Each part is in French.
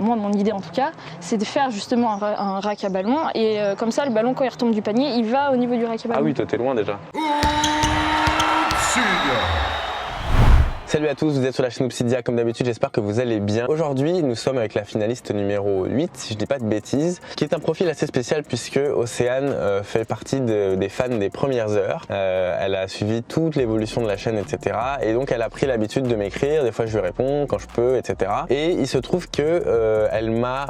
moi mon idée en tout cas, c'est de faire justement un rack à ballon et comme ça le ballon quand il retombe du panier, il va au niveau du rack à ballon. Ah oui, toi t'es loin déjà. Salut à tous, vous êtes sur la chaîne Obsidia comme d'habitude, j'espère que vous allez bien. Aujourd'hui, nous sommes avec la finaliste numéro 8, si je dis pas de bêtises, qui est un profil assez spécial puisque Océane fait partie des fans des premières heures. Elle a suivi toute l'évolution de la chaîne, etc. Et donc elle a pris l'habitude de m'écrire, des fois je lui réponds quand je peux, etc. Et il se trouve que elle m'a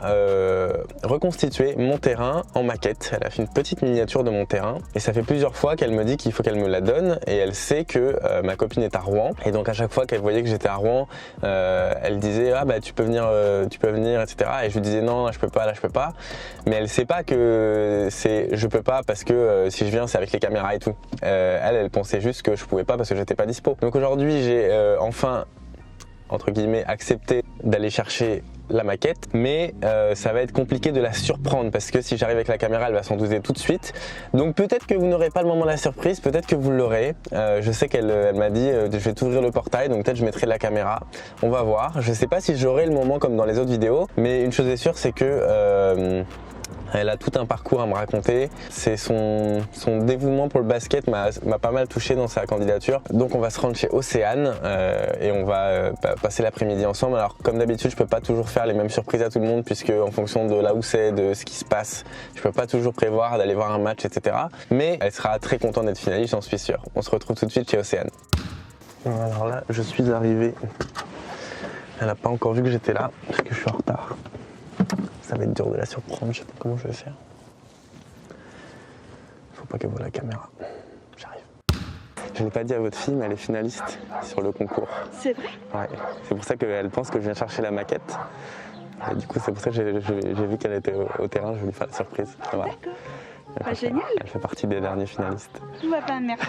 reconstitué mon terrain en maquette. Elle a fait une petite miniature de mon terrain et ça fait plusieurs fois qu'elle me dit qu'il faut qu'elle me la donne et elle sait que ma copine est à Rouen et donc à chaque fois qu'elle voyait que j'étais à Rouen, elle disait ah bah tu peux venir, etc. Et je lui disais non, là je peux pas, mais elle sait pas que c'est je peux pas parce que si je viens c'est avec les caméras et tout. Elle pensait juste que je pouvais pas parce que j'étais pas dispo. Donc aujourd'hui j'ai enfin entre guillemets accepté d'aller chercher la maquette, mais ça va être compliqué de la surprendre parce que si j'arrive avec la caméra elle va s'en douter tout de suite, donc peut-être que vous n'aurez pas le moment de la surprise, peut-être que vous l'aurez. Je sais qu'elle m'a dit je vais t'ouvrir le portail, donc peut-être je mettrai la caméra, on va voir. Je sais pas si j'aurai le moment comme dans les autres vidéos, mais une chose est sûre, c'est que elle a tout un parcours à me raconter. C'est son dévouement pour le basket m'a pas mal touché dans sa candidature. Donc on va se rendre chez Océane et on va passer l'après-midi ensemble. Alors comme d'habitude, je peux pas toujours faire les mêmes surprises à tout le monde puisque en fonction de là où c'est, de ce qui se passe, je peux pas toujours prévoir d'aller voir un match, etc. Mais elle sera très contente d'être finaliste, j'en suis sûr. On se retrouve tout de suite chez Océane. Alors là, je suis arrivé. Elle n'a pas encore vu que j'étais là parce que je suis en retard. Ça va être dur de la surprendre, je sais pas comment je vais faire. Faut pas qu'elle voie la caméra. J'arrive. Je n'ai pas dit à votre fille, mais elle est finaliste sur le concours. C'est vrai? Ouais. C'est pour ça qu'elle pense que je viens chercher la maquette. Et du coup, c'est pour ça que j'ai vu qu'elle était au terrain, je vais lui faire la surprise. Voilà. D'accord. Génial. Elle fait partie des derniers finalistes. Tout va pas, merci.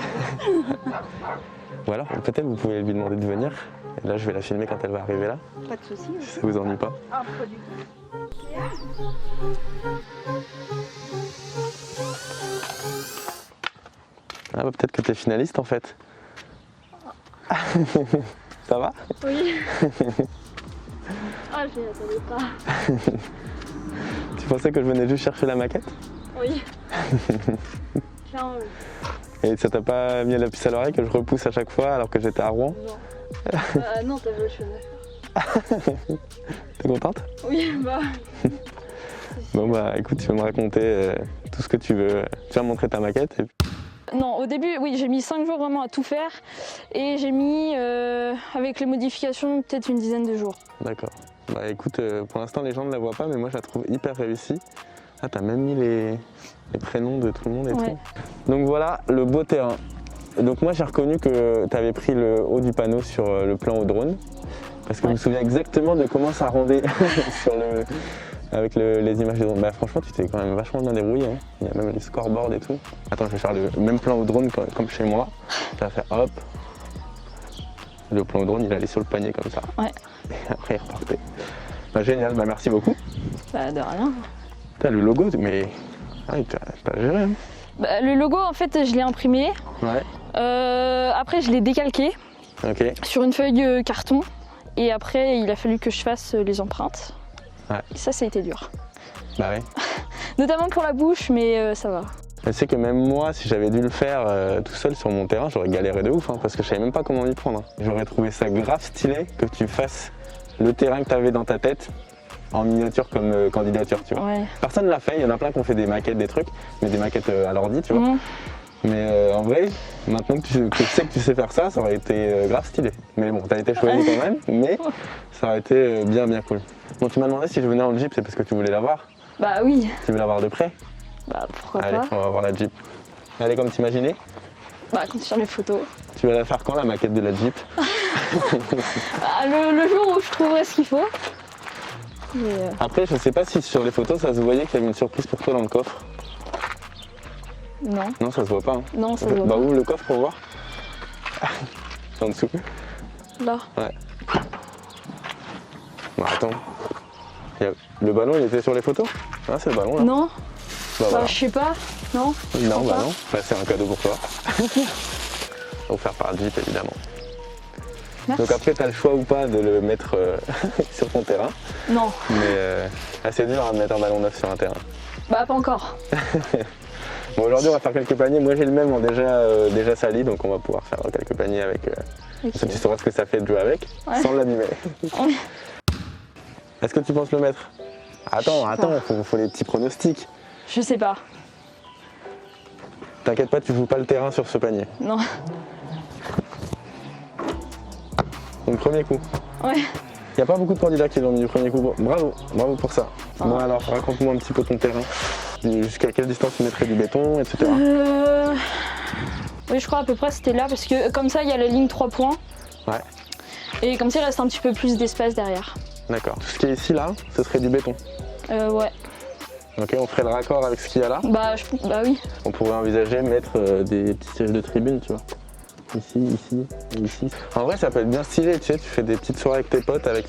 Ou alors, peut-être vous pouvez lui demander de venir. Et là, je vais la filmer quand elle va arriver là. Pas de soucis. Si ça vous ennuie pas. Ah, pas du tout. Ah bah peut-être que tu es finaliste en fait. Ça va? Oui. Ah, je m'y attendais pas. Tu pensais que je venais juste chercher la maquette? Oui. Clairement, oui. Et ça t'a pas mis la puce à l'oreille que je repousse à chaque fois alors que j'étais à Rouen? Non. Non, t'avais autre chose à faire. T'es contente? Oui, bah. Bon bah écoute, tu vas me raconter tout ce que tu veux. Tu vas me montrer ta maquette et puis... Non, au début, oui, j'ai mis 5 jours vraiment à tout faire et j'ai mis, avec les modifications, peut-être une dizaine de jours. D'accord. Bah écoute, pour l'instant les gens ne la voient pas, mais moi je la trouve hyper réussie. Ah, t'as même mis les prénoms de tout le monde et Ouais. tout. Donc voilà le beau terrain. Donc moi j'ai reconnu que tu avais pris le haut du panneau sur le plan au drone. Parce que je me souviens exactement de comment ça rendait sur avec les images de drone. Bah franchement tu t'es quand même vachement bien débrouillé. Hein. Il y a même les scoreboards et tout. Attends, je vais faire le même plan au drone comme chez moi. Tu vas faire hop. Le plan au drone il allait sur le panier comme ça. Ouais. Et après il repartait. Bah génial, bah merci beaucoup. Bah, de rien. T'as le logo, mais ah, t'as géré. Hein. Bah, le logo, en fait, je l'ai imprimé. Ouais. Après, je l'ai décalqué Ok. sur une feuille carton. Et après, il a fallu que je fasse les empreintes. Ouais. Et ça a été dur. Bah ouais. Notamment pour la bouche, mais ça va. Je sais que même moi, si j'avais dû le faire tout seul sur mon terrain, j'aurais galéré de ouf, hein, parce que je savais même pas comment m'y prendre. Hein. J'aurais trouvé ça grave stylé que tu fasses le terrain que tu avais dans ta tête en miniature comme candidature, tu vois. Ouais. Personne ne l'a fait, il y en a plein qui ont fait des maquettes, des trucs, mais des maquettes à l'ordi, tu vois. Mmh. Mais en vrai, maintenant que je sais que tu sais faire ça, ça aurait été grave stylé. Mais bon, t'as été choisi quand même, mais ça aurait été bien cool. Bon, tu m'as demandé si je venais en Jeep, c'est parce que tu voulais la voir. Bah oui. Tu veux la voir de près? Bah pourquoi Allez, pas. on va voir la Jeep. Elle est comme t'imaginais? Bah quand tu fais les photos. Tu vas la faire quand, la maquette de la Jeep? Bah, le jour où je trouverai ce qu'il faut. Mais, Après, je sais pas si sur les photos, ça se voyait qu'il y avait une surprise pour toi dans le coffre. non. Non, ça se voit pas. Hein. Non, ça se voit Bah pas. ouvre le coffre pour voir. En dessous. Là. Ouais. Bah attends. Le ballon, il était sur les photos? Ah, c'est le ballon là. Non. Bah, Bah voilà. je sais pas. Non. je Non, crois bah pas. non. Bah, c'est un cadeau pour toi. Offert par Jeep, évidemment. Merci. Donc après, tu as le choix ou pas de le mettre sur ton terrain. Non, Mais assez dur à mettre un ballon neuf sur un terrain. bah pas encore. Bon, aujourd'hui, on va faire quelques paniers. Moi, j'ai le même en déjà sali, donc on va pouvoir faire quelques paniers avec. Ok. Ça, tu sauras ce que ça fait de jouer avec, Ouais. sans l'abîmer. Ouais. Est-ce que tu penses le mettre? Attends, faut les petits pronostics. Je sais pas. T'inquiète pas, tu joues pas le terrain sur ce panier. Non. Donc premier coup. Ouais. Il n'y a pas beaucoup de candidats qui l'ont mis du premier coup. Bravo, bravo pour ça. Bon alors, raconte-moi un petit peu ton terrain. Jusqu'à quelle distance tu mettrais du béton, etc. Oui, je crois à peu près c'était là parce que comme ça il y a la ligne 3 points. Ouais, Et comme ça il reste un petit peu plus d'espace derrière. d'accord. Tout ce qui est ici, là, ce serait du béton. Ouais. Ok, on ferait le raccord avec ce qu'il y a là. Bah oui. On pourrait envisager mettre des petits sièges de tribune, tu vois. Ici, ici et ici. En vrai, ça peut être bien stylé, tu sais, tu fais des petites soirées avec tes potes avec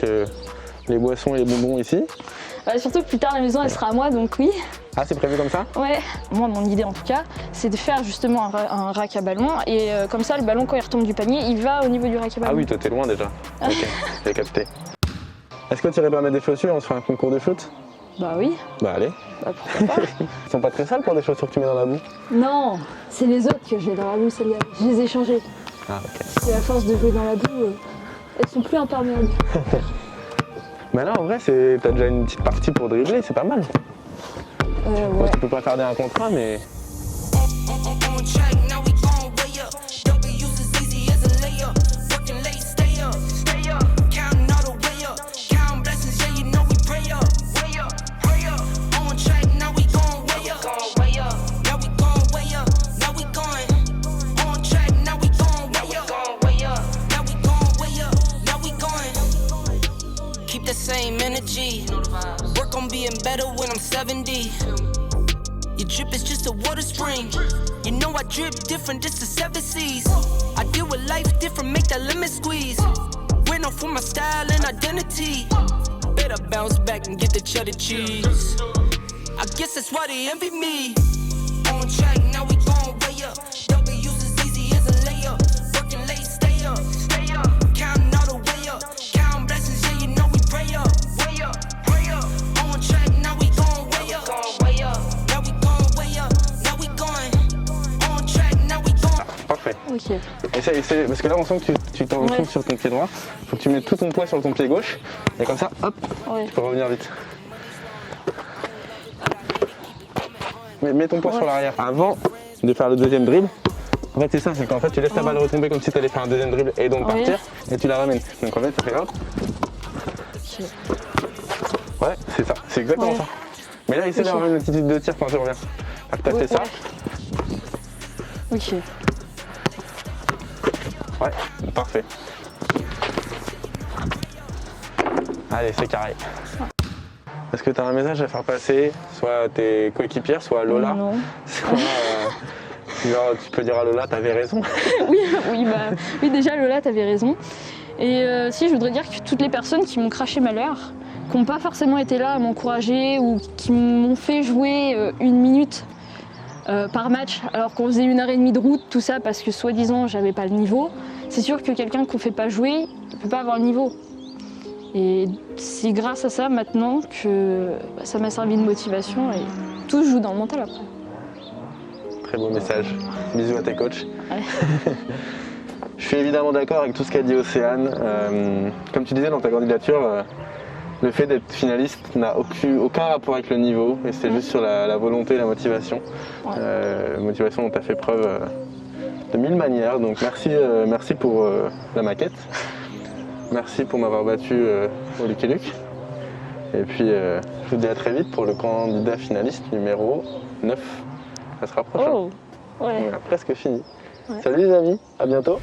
les boissons et les bonbons ici. Bah, surtout que plus tard la maison elle sera à moi donc oui. Ah, c'est prévu comme ça? Ouais. Moi mon idée en tout cas c'est de faire justement un rack à ballon et comme ça le ballon quand il retombe du panier il va au niveau du rack à ballon. Ah oui, toi t'es loin déjà. Ok, j'ai capté. Est-ce que tu irais pas mettre des chaussures et on se fait un concours de foot? Bah oui. Bah allez. Bah pourquoi pas. Ils sont pas très sales pour des chaussures que tu mets dans la boue? Non, c'est les autres que j'ai dans la boue celle-là. Je les ai changées. Ah ok. Et à force de jouer dans la boue, elles sont plus imperméables. Mais là en vrai, t'as déjà une petite partie pour dribbler, c'est pas mal. Bon, Ouais. tu peux pas faire un contrat, mais. On track, now we gon' way up. W's as easy as a layup. Working late, stay up. Counting all the way up. Counting blessings, yeah, you know we pray up. Way up, pray up. On track, now we gon' way up. Now we gon' way up. Now we going. On track, now we gon' way up. Now we gon' way up. Now we going. Keep the same energy. Work on being better when I'm 70. Your drip is just a water spring. You know I drip different, this the 7 seas. I deal with life different, make that lemon squeeze. Went off for my style and identity. Better bounce back and get the cheddar cheese. I guess that's why they envy me. On track, now we gon' way up. W's as easy as a layup. Working late, stay up. Counting all the way up. Counting blessings, yeah, you know we pray up. Way up, pray up. On track, now we gon' way up. Now we gon' way up. Now we going. On track, now we gon'. Parfait. Ok. Essaye, parce que là on sent que tu t'en retrouves sur ton pied droit. Faut que tu mettes tout ton poids sur ton pied gauche. Et comme ça, hop, Ouais. tu peux revenir vite. Mets ton poids sur l'arrière avant de faire le deuxième dribble. En fait c'est ça, c'est qu'en fait tu laisses ta balle retomber comme si tu allais faire un deuxième dribble et donc Ouais. partir et tu la ramènes. Donc en fait ça fait hop. Ouais, c'est ça, c'est exactement Ouais. ça. Mais là essaie d'avoir une attitude de tir quand tu reviens. Alors que t'as fait ça. Ok. Ouais, parfait. Allez, c'est carré. Est-ce que tu as un message à faire passer, soit à tes coéquipières, soit à Lola? Non. Soit, genre, tu peux dire à Lola, t'avais raison. Oui, déjà Lola, t'avais raison. Et si, je voudrais dire que toutes les personnes qui m'ont craché malheur, qui n'ont pas forcément été là à m'encourager ou qui m'ont fait jouer 1 minute par match, alors qu'on faisait 1h30 de route, tout ça, parce que soi-disant j'avais pas le niveau, c'est sûr que quelqu'un qu'on fait pas jouer, il peut pas avoir le niveau. Et c'est grâce à ça maintenant que ça m'a servi de motivation et tout se joue dans le mental après. Très beau message. Bisous à tes coachs. Ouais. Je suis évidemment d'accord avec tout ce qu'a dit Océane. Comme tu disais dans ta candidature, le fait d'être finaliste n'a aucun rapport avec le niveau, et c'est juste sur la volonté et la motivation. Ouais. Motivation dont tu as fait preuve de 1000 manières. Donc merci pour la maquette. Merci pour m'avoir battu au Lucky Luke. Et puis je vous dis à très vite pour le candidat finaliste numéro 9. Ça sera prochain. Oh, ouais. On a presque fini. Ouais. Salut les amis, à bientôt.